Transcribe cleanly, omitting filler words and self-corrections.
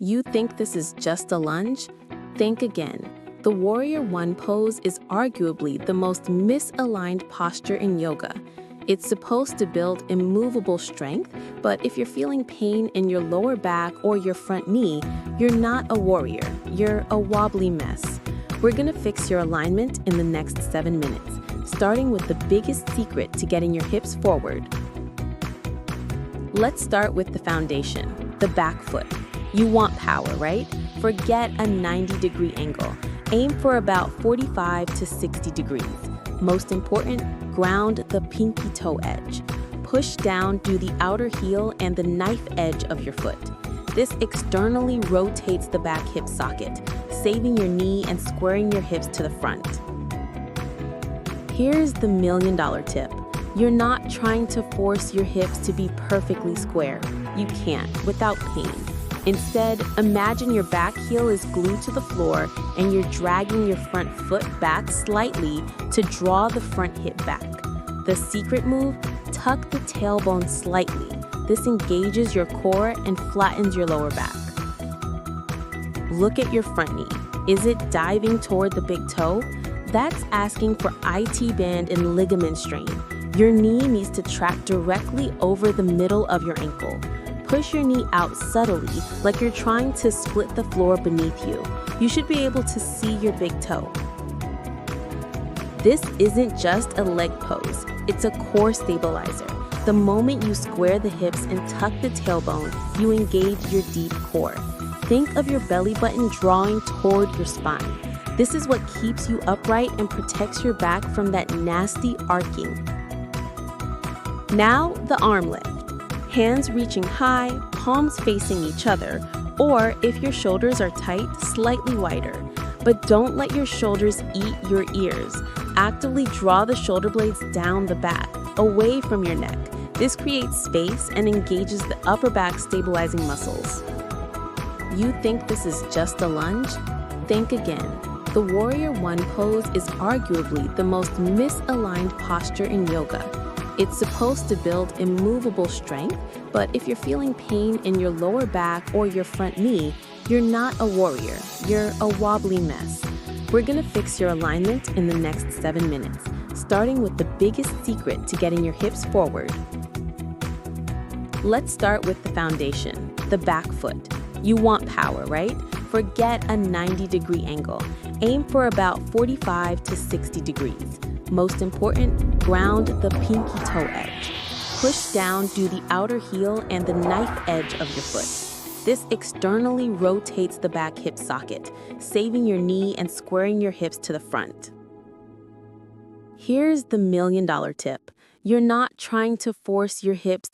You think this is just a lunge? Think again. The Warrior One pose is arguably the most misaligned posture in yoga. It's supposed to build immovable strength, but if you're feeling pain in your lower back or your front knee, you're not a warrior, you're a wobbly mess. We're gonna fix your alignment in the next 7 minutes, starting with the biggest secret to getting your hips forward. Let's start with the foundation, the back foot. You want power, right? Forget a 90-degree angle. Aim for about 45 to 60 degrees. Most important, ground the pinky toe edge. Push down through the outer heel and the knife edge of your foot. This externally rotates the back hip socket, saving your knee and squaring your hips to the front. Here's the million-dollar tip. You're not trying to force your hips to be perfectly square. You can't without pain. Instead, imagine your back heel is glued to the floor and you're dragging your front foot back slightly to draw the front hip back. The secret move, tuck the tailbone slightly. This engages your core and flattens your lower back. Look at your front knee. Is it diving toward the big toe? That's asking for IT band and ligament strain. Your knee needs to track directly over the middle of your ankle. Push your knee out subtly, like you're trying to split the floor beneath you. You should be able to see your big toe. This isn't just a leg pose, it's a core stabilizer. The moment you square the hips and tuck the tailbone, you engage your deep core. Think of your belly button drawing toward your spine. This is what keeps you upright and protects your back from that nasty arcing. Now, the arm lift. Hands reaching high, palms facing each other, or if your shoulders are tight, slightly wider. But don't let your shoulders eat your ears. Actively draw the shoulder blades down the back, away from your neck. This creates space and engages the upper back stabilizing muscles. You think this is just a lunge? Think again. The Warrior One pose is arguably the most misaligned posture in yoga. It's supposed to build immovable strength, but if you're feeling pain in your lower back or your front knee, you're not a warrior, you're a wobbly mess. We're gonna fix your alignment in the next 7 minutes, starting with the biggest secret to getting your hips forward. Let's start with the foundation, the back foot. You want power, right? Forget a 90-degree angle. Aim for about 45 to 60 degrees. Most important, ground the pinky toe edge. Push down through the outer heel and the knife edge of your foot. This externally rotates the back hip socket, saving your knee and squaring your hips to the front. Here's the million-dollar tip. You're not trying to force your hips